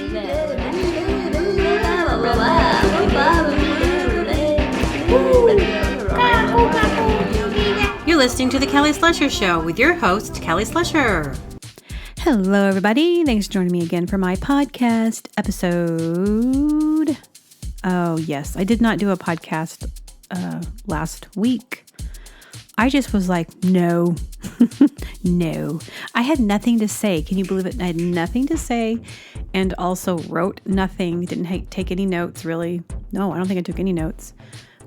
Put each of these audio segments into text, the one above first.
You're listening to The Kelly Slusher Show with your host, Kelly Slusher. Hello, everybody. Thanks for joining me again for my podcast episode. Oh, yes. I did not do a podcast last week. I just was like, no. No. I had nothing to say. Can you believe it? I had nothing to say and also wrote nothing. Didn't take any notes, really. No, I don't think I took any notes.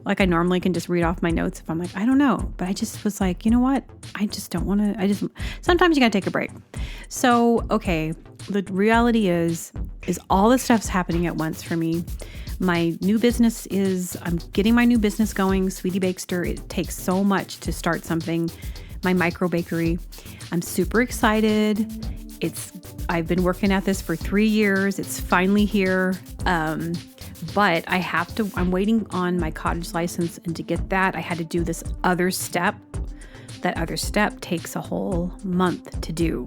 Like I normally can just read off my notes if I'm like, I don't know. But I just was like, you know what? I just don't want to, sometimes you got to take a break. So, okay, the reality is all this stuff's happening at once for me. My new business I'm getting my new business going, Sweetie Bakester. It takes so much to start something, my micro bakery. I'm super excited. I've been working at this for 3 years. It's finally here. But I'm waiting on my cottage license, and to get that, I had to do this other step. That other step takes a whole month to do.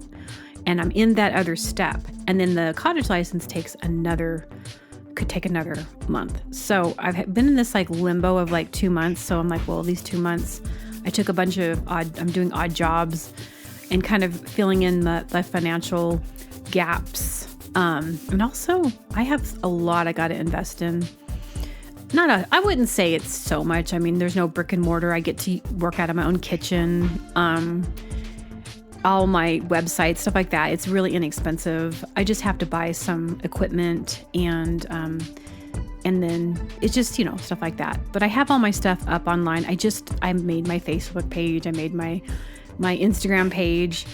And I'm in that other step. And then the cottage license could take another month. So I've been in this like limbo of like 2 months. So I'm like, well, these 2 months, I took a bunch of I'm doing odd jobs and kind of filling in the financial gaps. And also I have a lot I got to invest in. I wouldn't say it's so much. I mean, there's no brick and mortar. I get to work out of my own kitchen. All my websites, stuff like that. It's really inexpensive. I just have to buy some equipment and then it's just, stuff like that. But I have all my stuff up online. I made my Facebook page. I made my Instagram page.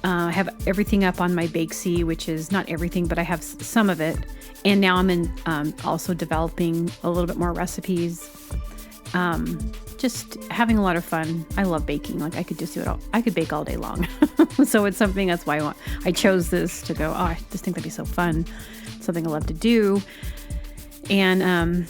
I have everything up on my Bakesy, which is not everything, but I have some of it. And now I'm also developing a little bit more recipes. Just having a lot of fun. I love baking. Like I could just do it all. I could bake all day long. So it's something, that's why I chose this to go, I just think that'd be so fun. Something I love to do. And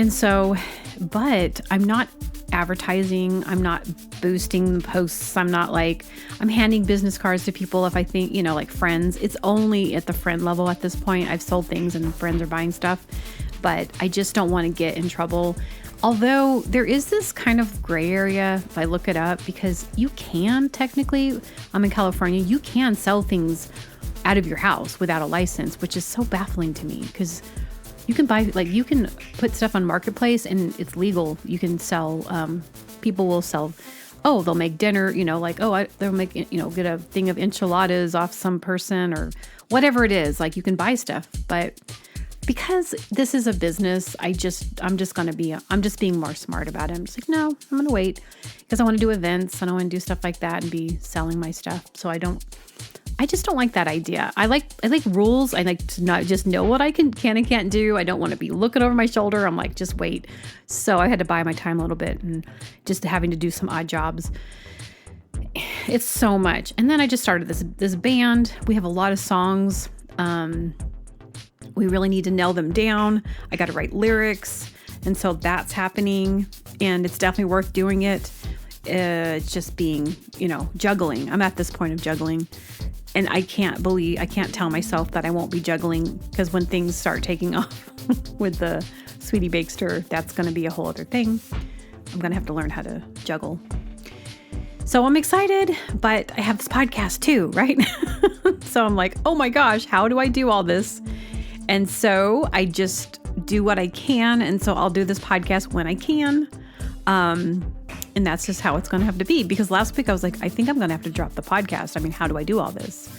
so, but I'm not advertising. I'm not boosting the posts. I'm handing business cards to people if I think, like friends. It's only at the friend level at this point. I've sold things and friends are buying stuff, but I just don't want to get in trouble. Although there is this kind of gray area if I look it up, because you can technically, I'm in California, you can sell things out of your house without a license, which is so baffling to me because you can you can put stuff on Marketplace and it's legal. You can sell, people will sell, they'll make dinner, they'll make, get a thing of enchiladas off some person or whatever it is. Like you can buy stuff, but because this is a business, I'm just being more smart about it. I'm just like, no, I'm going to wait because I want to do events and I want to do stuff like that and be selling my stuff. So I just don't like that idea. I like rules. I like to not just know what I can and can't do. I don't want to be looking over my shoulder. I'm like, just wait. So I had to buy my time a little bit and just having to do some odd jobs. It's so much. And then I just started this band. We have a lot of songs. We really need to nail them down. I got to write lyrics. And so that's happening. And it's definitely worth doing it. It's just being, juggling. I'm at this point of juggling. And I can't tell myself that I won't be juggling, because when things start taking off with the Sweetie Bakester, that's going to be a whole other thing. I'm going to have to learn how to juggle. So I'm excited, but I have this podcast too, right? So I'm like, oh my gosh, how do I do all this? And so I just do what I can. And so I'll do this podcast when I can. And that's just how it's going to have to be. Because last week I was like, I think I'm going to have to drop the podcast. I mean, how do I do all this?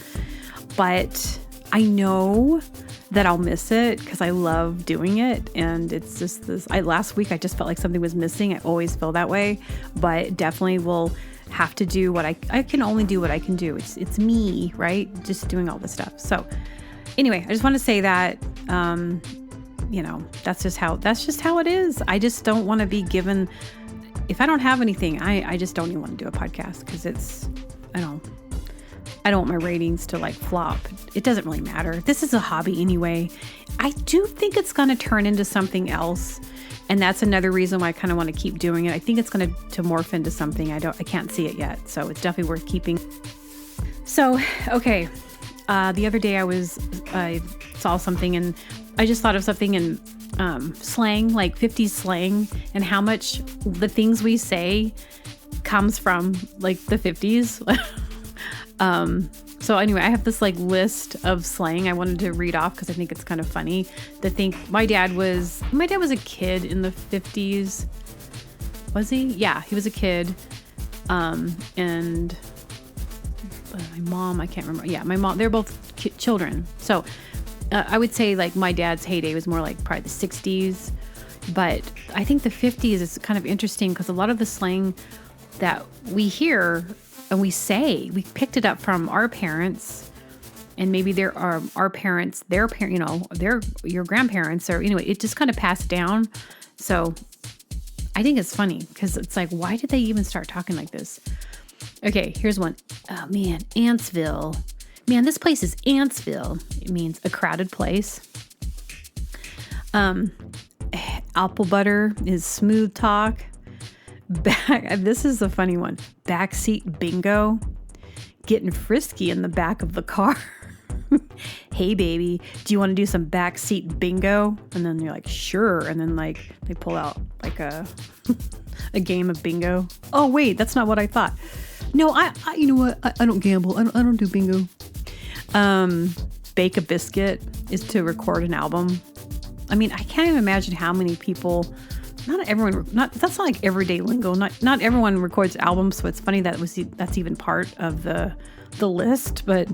But I know that I'll miss it because I love doing it. And it's just last week I just felt like something was missing. I always feel that way, but definitely will have to do what I can only do what I can do. It's me, right? Just doing all this stuff. So anyway, I just want to say that, that's just how it is. I just don't want to be given, if I don't have anything, I just don't even want to do a podcast because I don't want my ratings to like flop. It doesn't really matter. This is a hobby anyway. I do think it's going to turn into something else. And that's another reason why I kind of want to keep doing it. I think it's going to morph into something. I can't see it yet. So it's definitely worth keeping. So, okay. The other day I saw something and I just thought of something in slang, like 50s slang, and how much the things we say comes from like the 50s. So anyway, I have this like list of slang I wanted to read off because I think it's kind of funny to think my dad was a kid in the 50s. Was he? Yeah, he was a kid. And my mom, I can't remember. Yeah, my mom, they're both children. So I would say like my dad's heyday was more like probably the 60s. But I think the 50s is kind of interesting because a lot of the slang that we hear and we say, we picked it up from our parents, and maybe there are our parents, their parent, you know, your grandparents, or anyway, it just kind of passed down. So I think it's funny because it's like, why did they even start talking like this? Okay, here's one. Oh man, Antsville. Man, this place is Antsville. It means a crowded place. Apple butter is smooth talk. This is a funny one. Backseat bingo. Getting frisky in the back of the car. Hey baby, do you want to do some backseat bingo? And then you're like, sure. And then like they pull out like a game of bingo. Oh wait, that's not what I thought. No, I you know what? I don't gamble. I don't do bingo. Bake a biscuit is to record an album. I mean, I can't even imagine how many people. That's not like everyday lingo. Not everyone records albums, so it's funny that's even part of the list. But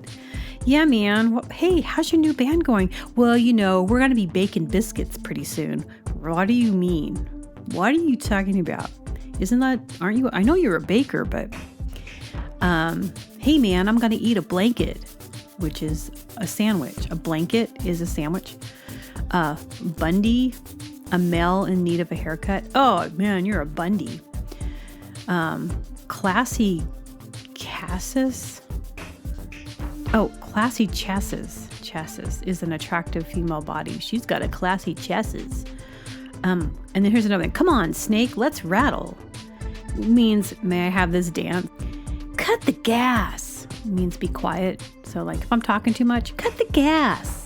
yeah, man. Hey, how's your new band going? Well, you know, we're gonna be baking biscuits pretty soon. What do you mean? What are you talking about? Aren't you? I know you're a baker, but hey, man, I'm gonna eat a blanket, which is a sandwich. A blanket is a sandwich. Bundy. A male in need of a haircut. Oh man, you're a Bundy. Classy Chassis. Oh, classy chassis. Chassis is an attractive female body. She's got a classy chassis. And then here's another one. Come on, snake, let's rattle. Means, may I have this dance? Cut the gas. Means be quiet. So like if I'm talking too much, cut the gas.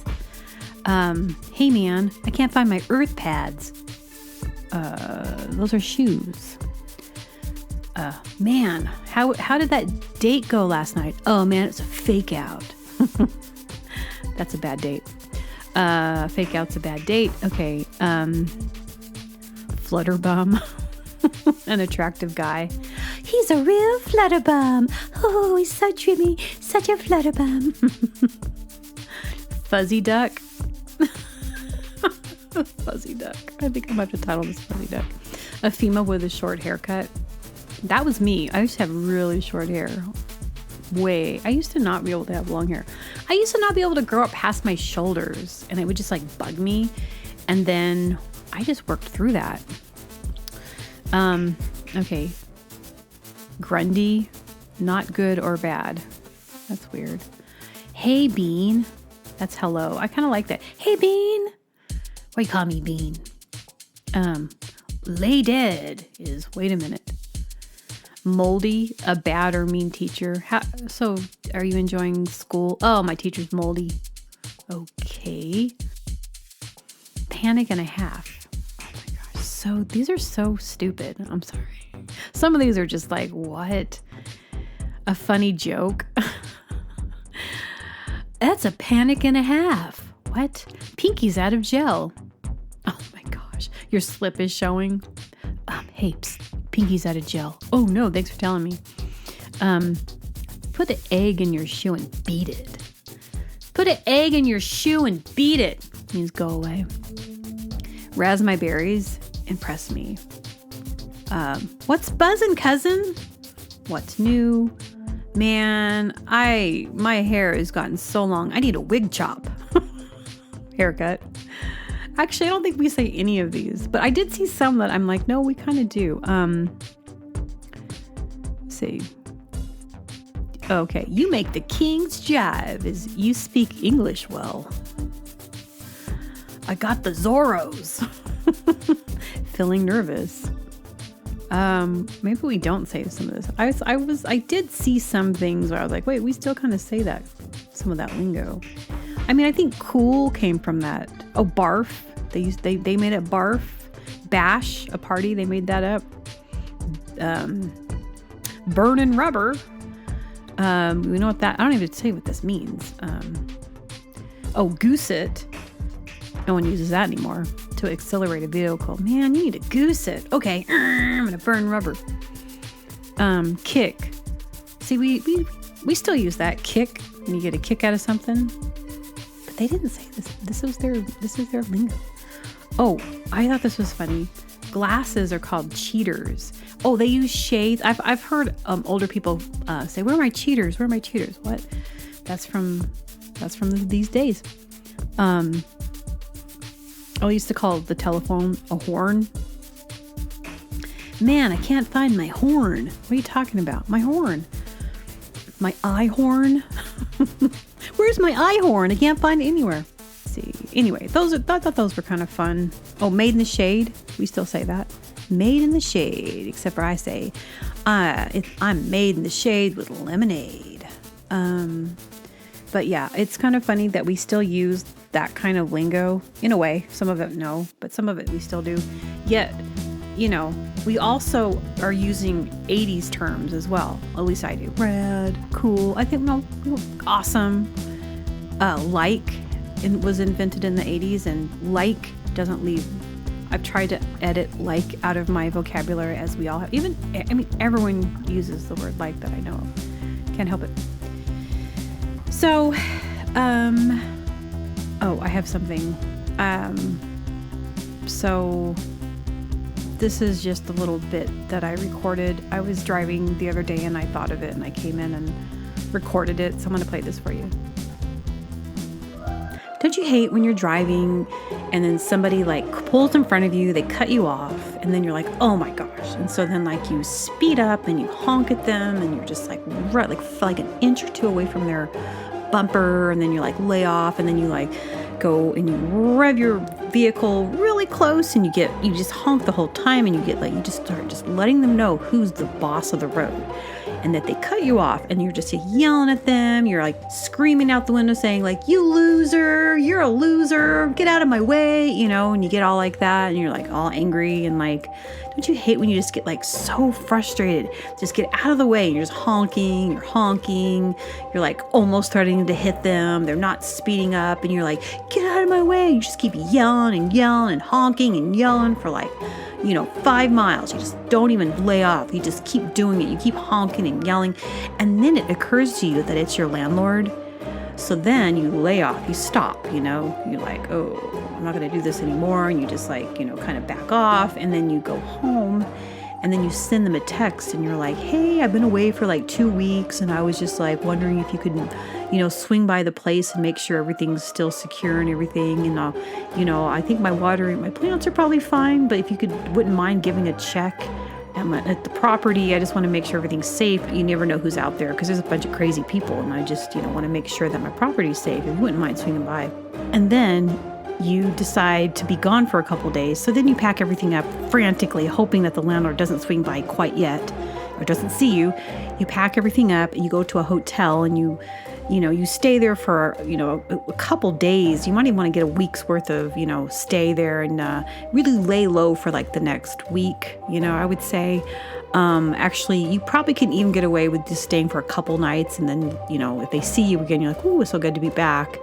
Hey man, I can't find my earth pads. Those are shoes. Man, how did that date go last night? Oh man, it's a fake out. That's a bad date. Fake out's a bad date. Okay. Flutterbum. An attractive guy. He's a real flutterbum. Oh, he's so trimmy. Such a flutterbum. Fuzzy duck. Fuzzy duck. I think I'm going to have to title this Fuzzy duck. A female with a short haircut. That was me. I used to have really short hair. I used to not be able to have long hair. I used to not be able to grow up past my shoulders, and it would just like bug me. And then I just worked through that. Okay. Grundy, not good or bad. That's weird. Hey, Bean. That's hello. I kind of like that. Hey, Bean. Why you call me Bean? Lay dead is, wait a minute. Moldy, a bad or mean teacher. So are you enjoying school? Oh, my teacher's moldy. Okay. Panic and a half. Oh my gosh. So these are so stupid. I'm sorry. Some of these are just like, what? A funny joke. That's a panic and a half. What? Pinky's out of gel. Oh my gosh. Your slip is showing. Hey, psst, Pinky's out of gel. Oh no, thanks for telling me. Put the egg in your shoe and beat it. Put an egg in your shoe and beat it. Means go away. Razz my berries. Impress me. What's buzzing, cousin? What's new? Man, my hair has gotten so long. I need a wig chop. Haircut. Actually, I don't think we say any of these, but I did see some that I'm like, no, we kind of do. Let's see. Okay, you make the king's jive as you speak English well. I got the Zorros. Feeling nervous. Maybe we don't say some of this. I did see some things where I was like, wait, we still kind of say that some of that lingo. I mean, I think cool came from that. Oh, barf. They made it barf. Bash, a party, they made that up. Burning rubber. We know what that, I don't even say what this means. Goose it. No one uses that anymore to accelerate a vehicle. Man, you need to goose it. Okay, I'm gonna burn rubber. Kick. See, we still use that, kick, when you get a kick out of something. But they didn't say this. This is their lingo. Oh, I thought this was funny. Glasses are called cheaters. Oh, they use shades. I've heard older people say, "Where are my cheaters? Where are my cheaters?" What? That's from these days. I used to call the telephone a horn. Man, I can't find my horn. What are you talking about? My horn. My eye horn? Where's my eye horn? I can't find it anywhere. Let's see. Anyway, I thought those were kind of fun. Oh, made in the shade. We still say that. Made in the shade. Except for I say, I'm made in the shade with lemonade. But yeah, it's kind of funny that we still use that kind of lingo. In a way, some of it no, but some of it we still do. Yet, we also are using 80s terms as well. At least I do. Rad, cool. I think, awesome. Like was invented in the 80s, and like doesn't leave. I've tried to edit like out of my vocabulary, as we all have. Everyone uses the word like that I know of. Can't help it. So, I have something. So this is just a little bit that I recorded. I was driving the other day and I thought of it and I came in and recorded it. So I'm going to play this for you. Don't you hate when you're driving and then somebody pulls in front of you, they cut you off, and then you're like, oh my gosh. And so then you speed up and you honk at them and you're just like an inch or two away from their bumper, and then you lay off, and then you go and you rev your vehicle really close, and you just honk the whole time, and you just start just letting them know who's the boss of the road, and that they cut you off, and you're just yelling at them. You're screaming out the window saying you loser, you're a loser, get out of my way, and you get all like that, and you're all angry, and don't you hate when you just get so frustrated? Just get out of the way. You're just honking, you're almost starting to hit them. They're not speeding up, and you're get out of my way. You just keep yelling and honking and yelling for 5 miles. You just don't even lay off. You just keep doing it. You keep honking and yelling. And then it occurs to you that it's your landlord. So then you lay off, you stop, you're oh, I'm not going to do this anymore. And you just kind of back off, and then you go home, and then you send them a text, and you're hey, I've been away for 2 weeks, and I was just wondering if you could, swing by the place and make sure everything's still secure and everything. And I think my plants are probably fine, but if you wouldn't mind giving a check at the property. I just want to make sure everything's safe. You never know who's out there because there's a bunch of crazy people, and I just want to make sure that my property's safe. If you wouldn't mind swinging by. And then you decide to be gone for a couple days, so then you pack everything up frantically, hoping that the landlord doesn't swing by quite yet or doesn't see you. You pack everything up and you go to a hotel, and you stay there for, a couple days. You might even want to get a week's worth of, stay there, and really lay low for the next week, I would say. Actually, you probably can even get away with just staying for a couple nights, and then, if they see you again, you're ooh, it's so good to be back.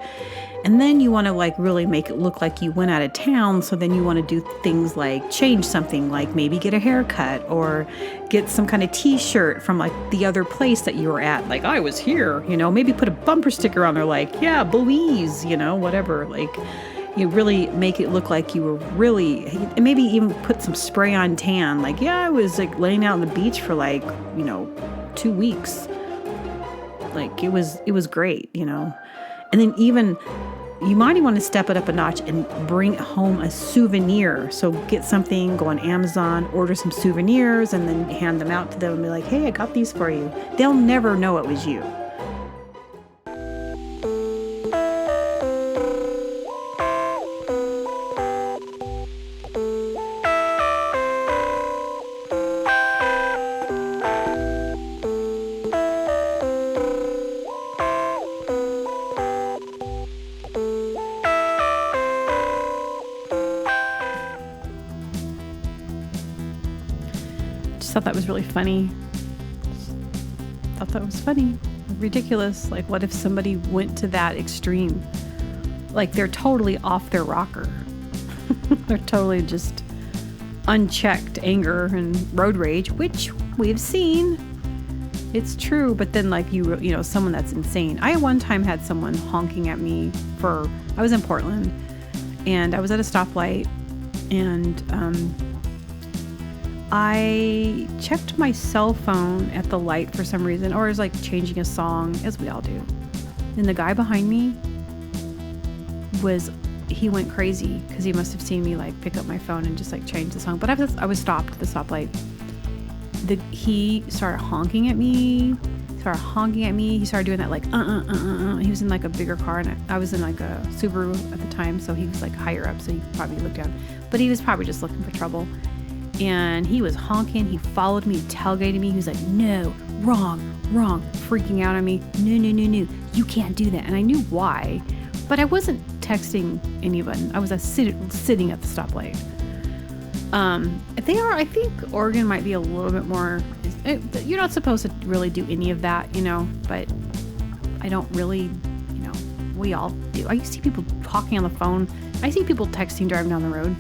And then you want to really make it look like you went out of town. So then you want to do things change something, maybe get a haircut or get some kind of t-shirt from the other place that you were at. I was here, maybe put a bumper sticker on there yeah, Belize, whatever. You really make it look like you were really, and maybe even put some spray on tan. Yeah, I was laying out on the beach for 2 weeks. It was great, And then even, you might even want to step it up a notch and bring home a souvenir. So get something, go on Amazon, order some souvenirs, and then hand them out to them and be hey, I got these for you. They'll never know it was you. thought that was really funny. Thought that was funny. Ridiculous. Like, what if somebody went to that extreme? Like, they're totally off their rocker. They're totally just unchecked anger and road rage, which we've seen. It's true, but then like you know, someone that's insane. I one time had someone honking at me I was in Portland and I was at a stoplight and I checked my cell phone at the light for some reason, or I was like changing a song, as we all do. And the guy behind me he went crazy because he must have seen me like pick up my phone and just like change the song. But I was stopped at the stoplight. He started honking at me. He started doing that like, He was in like a bigger car and I was in like a Subaru at the time. So he was like higher up. So he probably looked down, but he was probably just looking for trouble. And he was honking. He followed me, tailgated me. He was like, no, wrong, freaking out on me. No, you can't do that. And I knew why, but I wasn't texting anyone. I was sitting at the stoplight. I think Oregon might be a little bit more, you're not supposed to really do any of that, you know, but I don't really, you know, we all do. I see people talking on the phone. I see people texting driving down the road.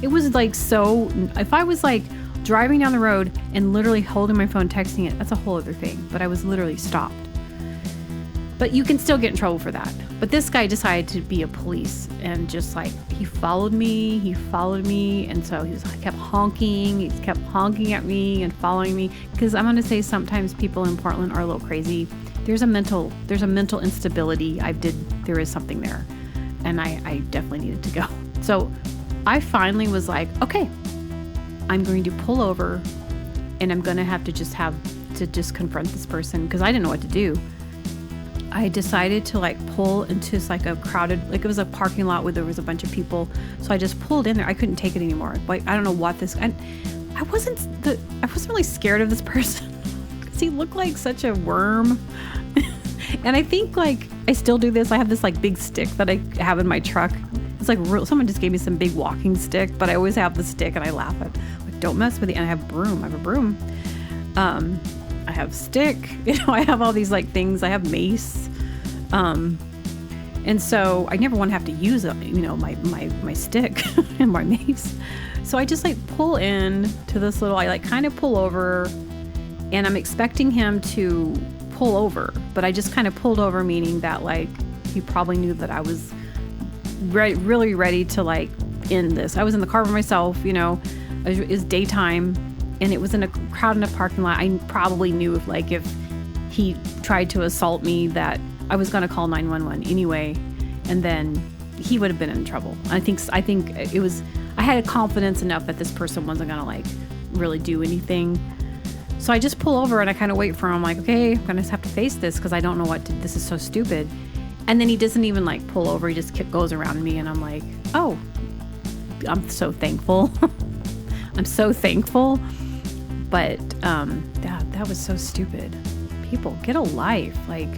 It was like, so if I was like driving down the road and literally holding my phone, texting it, that's a whole other thing, but I was literally stopped. But you can still get in trouble for that. But this guy decided to be a police and just like, he followed me. And so kept honking. He kept honking at me and following me. Because I'm going to say sometimes people in Portland are a little crazy. There's a mental instability. There is something there. And I definitely needed to go. So I finally was like, okay, I'm going to pull over and I'm going to have to just confront this person because I didn't know what to do. I decided to like pull into like a crowded, like it was a parking lot where there was a bunch of people. So I just pulled in there. I couldn't take it anymore. Like, I don't know what I wasn't really scared of this person because he looked like such a worm. And I think like, I still do this. I have this like big stick that I have in my truck. It's like someone just gave me some big walking stick, but I always have the stick and I laugh at like, don't mess with it. And I have a broom. I have stick, you know, I have all these like things. I have mace. And so I never want to have to use, you know, my stick and my mace. So I just like pull in to this I like kind of pull over and I'm expecting him to pull over, but I just kind of pulled over, meaning that like, he probably knew that I was really ready to like end this. I was in the car by myself, you know, it was daytime. And it was in a crowd in a parking lot. I probably knew if he tried to assault me that I was going to call 911 anyway. And then he would have been in trouble. I think it was, I had confidence enough that this person wasn't going to like really do anything. So I just pull over and I kind of wait for him. I'm like, okay, I'm going to have to face this because I don't know this is so stupid. And then he doesn't even like pull over. He just goes around me and I'm like, oh, I'm so thankful. I'm so thankful. But that was so stupid. People, get a life. Like,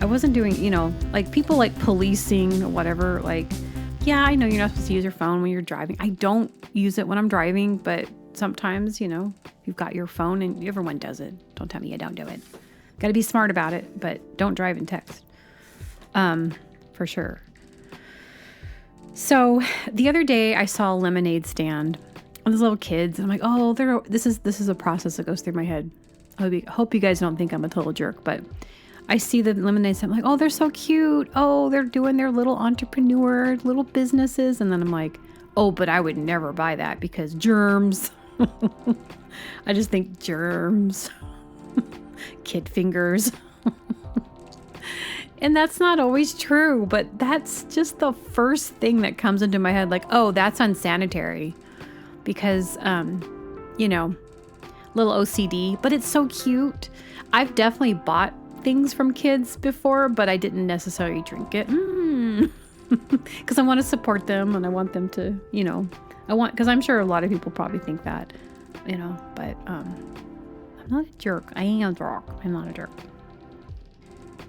I wasn't doing, you know, like people like policing or whatever. Like, yeah, I know you're not supposed to use your phone when you're driving. I don't use it when I'm driving, but sometimes, you know, you've got your phone and everyone does it. Don't tell me you don't do it. Got to be smart about it, but don't drive and text. For sure. So the other day I saw a lemonade stand. And those little kids, and I'm like, oh, this is a process that goes through my head. I hope you guys don't think I'm a total jerk, but I see the lemonade stand, I'm like, oh, they're so cute. Oh, they're doing their little entrepreneur, little businesses. And then I'm like, oh, but I would never buy that because germs. I just think germs, kid fingers. And that's not always true, but that's just the first thing that comes into my head. Like, oh, that's unsanitary. Because, you know, little OCD, but it's so cute. I've definitely bought things from kids before, but I didn't necessarily drink it. Because I want to support them and I want them to, you know, because I'm sure a lot of people probably think that, you know, but I'm not a jerk. I am a jerk. I'm not a jerk.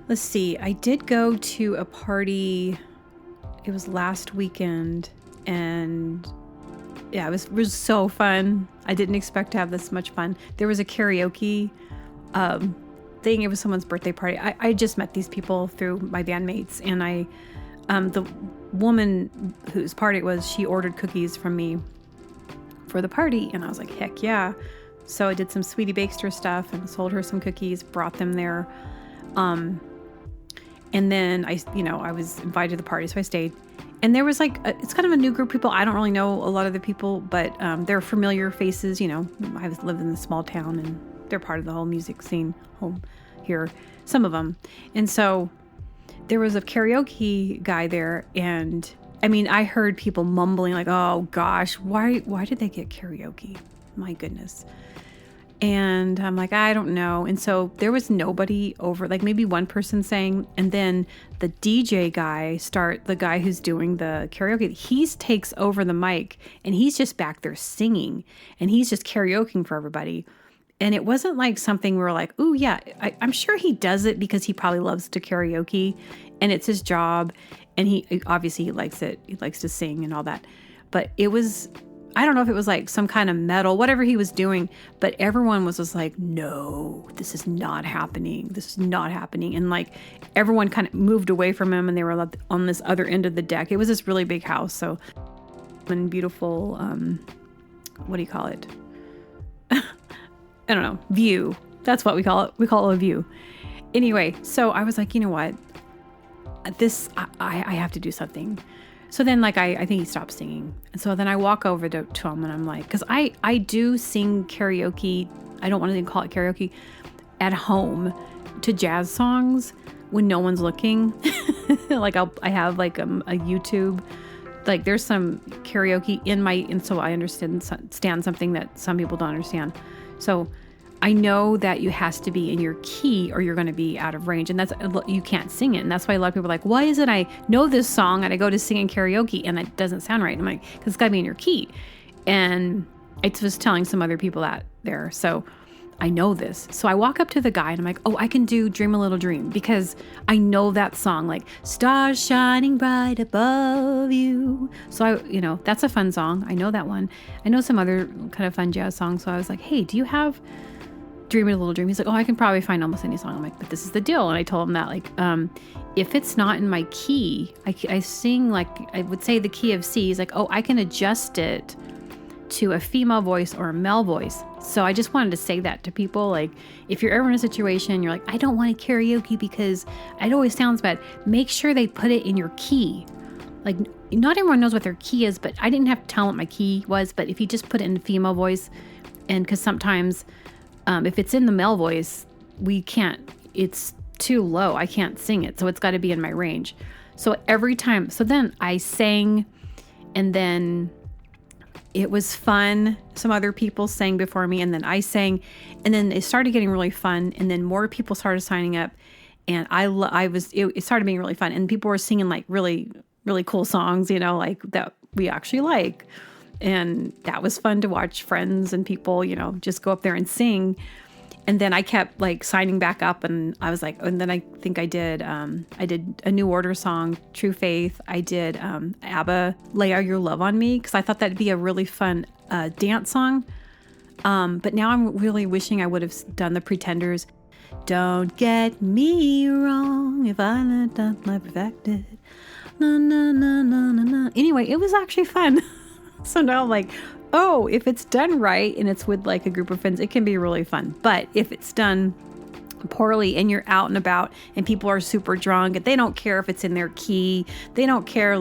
Let's see. I did go to a party. It was last weekend and yeah, it was so fun. I didn't expect to have this much fun. There was a karaoke thing. It was someone's birthday party. I just met these people through my bandmates, and the woman whose party it was, she ordered cookies from me for the party, and I was like, heck yeah. So I did some Sweetie Bakester stuff and sold her some cookies, brought them there. And then I was invited to the party, so I stayed. And there was it's kind of a new group of people. I don't really know a lot of the people, but they're familiar faces. I lived in a small town, and they're part of the whole music scene home here, some of them. And so there was a karaoke guy there, and I mean, I heard people mumbling like, oh gosh, why did they get karaoke? My goodness. And I'm like, I don't know. And so there was nobody over, like maybe one person sang. And then the DJ guy, the guy who's doing the karaoke, he takes over the mic, and he's just back there singing, and he's just karaokeing for everybody. And it wasn't like something we were like, ooh, yeah, I'm sure he does it because he probably loves to karaoke and it's his job. And he obviously likes it. He likes to sing and all that. But it was, I don't know if it was like some kind of metal, whatever he was doing, but everyone was just like, no, this is not happening. This is not happening. And like everyone kind of moved away from him, and they were on this other end of the deck. It was this really big house. So, and beautiful, what do you call it? I don't know, view. That's what we call it. We call it a view. Anyway, so I was like, you know what? I have to do something. So then I think he stopped singing. And so then I walk over to him, and I'm like, because I do sing karaoke. I don't want to call it karaoke at home to jazz songs when no one's looking. I have a YouTube, there's some karaoke and so I understand something that some people don't understand. So I know that you has to be in your key or you're going to be out of range, and you can't sing it. And that's why a lot of people are like, why is it I know this song and I go to sing in karaoke and it doesn't sound right? I'm like, because it's got to be in your key. And I was telling some other people that there. So I know this. So I walk up to the guy and I'm like, oh, I can do Dream a Little Dream because I know that song, like stars shining bright above you. So that's a fun song. I know that one. I know some other kind of fun jazz songs. So I was like, hey, do you have Dream a Little Dream? He's like, oh, I can probably find almost any song. I'm like, but this is the deal. And I told him that if it's not in my key, I sing I would say the key of C. He's like, oh, I can adjust to a female voice or a male voice. So I just wanted to say that to people. If you're ever in a situation, you're like, I don't want to karaoke because it always sounds bad. Make sure they put it in your key. Not everyone knows what their key is, but I didn't have to tell what my key was. But if you just put it in female voice, and because sometimes if it's in the male voice, it's too low. I can't sing it. So it's got to be in my range. So every time, so then I sang, and then it was fun. Some other people sang before me, and then I sang, and then it started getting really fun. And then more people started signing up, and it started being really fun. And people were singing really, really cool songs, that we actually like. And that was fun to watch friends and people, just go up there and sing. And then I kept signing back up, and I was like, and then I think I did a New Order song, True Faith. I did ABBA, Lay All Your Love on Me, because I thought that'd be a really fun dance song. But now I'm really wishing I would have done the Pretenders. Don't get me wrong, if I let up my perfected. Na, na, na, na, na, na. Anyway, it was actually fun. So now I'm like, oh, if it's done right and it's with a group of friends, it can be really fun. But if it's done poorly and you're out and about and people are super drunk and they don't care if it's in their key, they don't care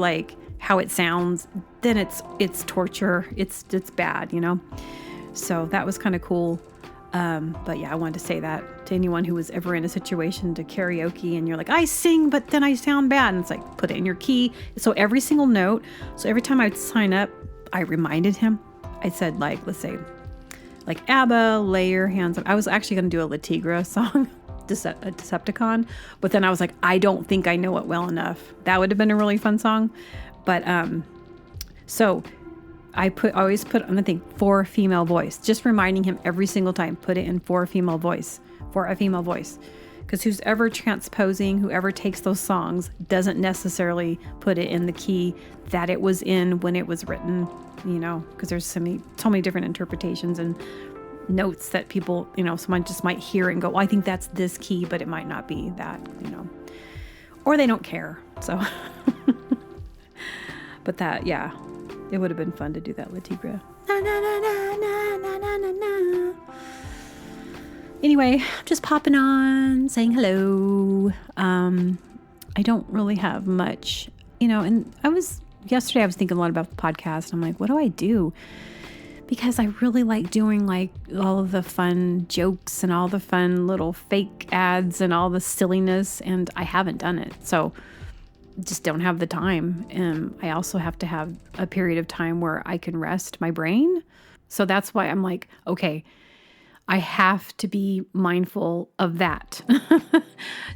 how it sounds, then it's torture. It's bad, So that was kind of cool. But yeah, I wanted to say that to anyone who was ever in a situation to karaoke and you're like, I sing, but then I sound bad. And it's put it in your key. So every single note. So every time I would sign up, I reminded him. I said, let's say, ABBA, Lay Your Hands Up. I was actually going to do a Latigra song, a Decepticon. But then I was like, I don't think I know it well enough. That would have been a really fun song. But so I always put on the thing for female voice, just reminding him every single time, put it in for a female voice, because because who's ever transposing, whoever takes those songs doesn't necessarily put it in the key that it was in when it was written, because there's so many different interpretations and notes that people, someone just might hear it and go, well, I think that's this key, but it might not be that, or they don't care. So, but that, yeah, it would have been fun to do that, Latigra. Na, na, na, na, na, na, na, na. Anyway, I'm just popping on, saying hello. I don't really have much, and yesterday I was thinking a lot about the podcast. I'm like, what do I do? Because I really like doing like all of the fun jokes and all the fun little fake ads and all the silliness, and I haven't done it. So just don't have the time. And I also have to have a period of time where I can rest my brain. So that's why I'm like, okay, I have to be mindful of that.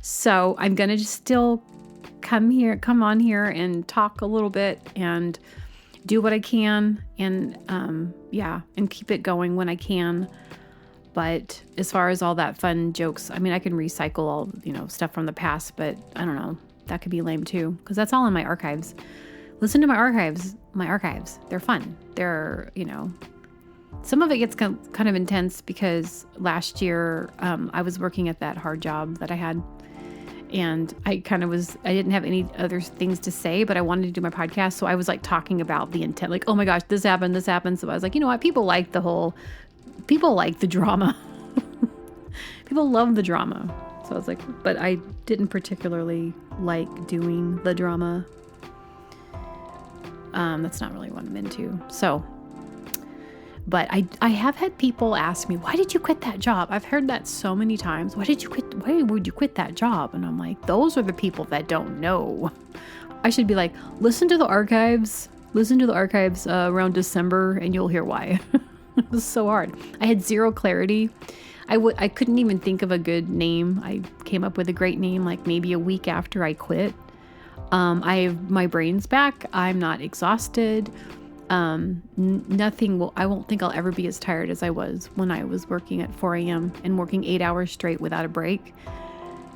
So I'm going to just still come on here and talk a little bit and do what I can and, and keep it going when I can. But as far as all that fun jokes, I mean, I can recycle all, stuff from the past, but I don't know, that could be lame too, because that's all in my archives. Listen to my archives. They're fun. They're, some of it gets kind of intense because last year I was working at that hard job that I had, and I didn't have any other things to say, but I wanted to do my podcast. So I was like talking about the intent, like, oh my gosh, this happened. So I was like, you know what? People like the drama. People love the drama. So I was like, but I didn't particularly like doing the drama. That's not really what I'm into. So, but I have had people ask me, why did you quit that job? I've heard that so many times. Why would you quit that job? And I'm like, those are the people that don't know. I should be like, listen to the archives around December and you'll hear why. It was so hard. I had zero clarity. I couldn't even think of a good name. I came up with a great name like maybe a week after I quit. My brain's back. I'm not exhausted. I won't think I'll ever be as tired as I was when I was working at 4 a.m. and working 8 hours straight without a break.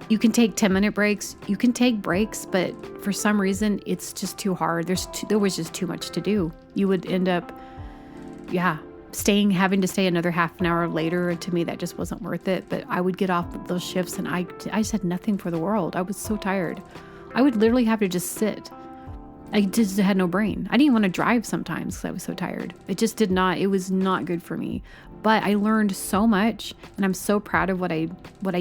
You can take 10-minute breaks. You can take breaks, but for some reason, it's just too hard. There was just too much to do. You would end up, having to stay another half an hour later. And to me, that just wasn't worth it. But I would get off those shifts and I just had nothing for the world. I was so tired. I would literally have to just sit. I just had no brain. I didn't even want to drive sometimes because I was so tired. It was not good for me. But I learned so much and I'm so proud of what I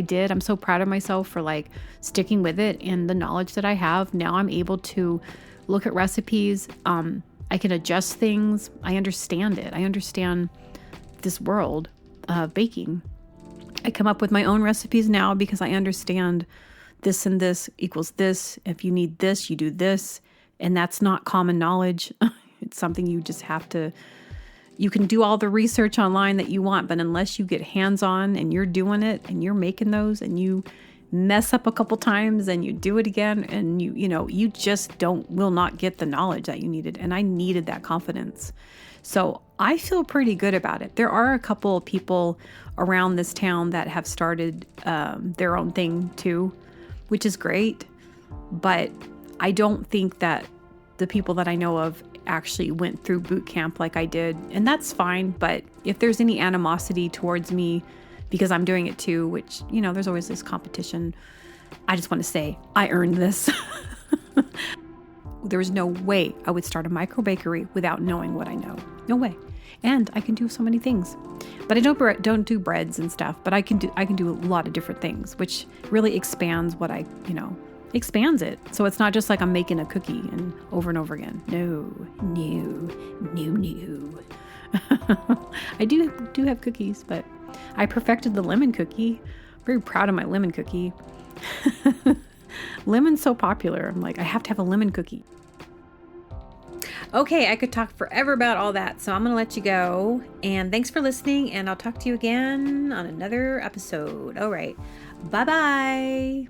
did. I'm so proud of myself for like sticking with it and the knowledge that I have. Now I'm able to look at recipes. I can adjust things. I understand it. I understand this world of baking. I come up with my own recipes now because I understand this and this equals this. If you need this, you do this. And that's not common knowledge. It's something you just you can do all the research online that you want, but unless you get hands-on and you're doing it and you're making those and you mess up a couple times and you do it again and you just will not get the knowledge that you needed. And I needed that confidence. So I feel pretty good about it. There are a couple of people around this town that have started their own thing too, which is great. But I don't think that the people that I know of actually went through boot camp like I did. And that's fine. But if there's any animosity towards me because I'm doing it too, which, there's always this competition, I just want to say I earned this. There was no way I would start a micro bakery without knowing what I know. No way. And I can do so many things. But I don't do breads and stuff, but I can do a lot of different things, which really expands what expands it. So it's not just like I'm making a cookie and over again. No. I do have cookies, but I perfected the lemon cookie. I'm very proud of my lemon cookie. Lemon's so popular. I'm like, I have to have a lemon cookie. Okay, I could talk forever about all that, so I'm going to let you go. And thanks for listening, and I'll talk to you again on another episode. All right. Bye-bye.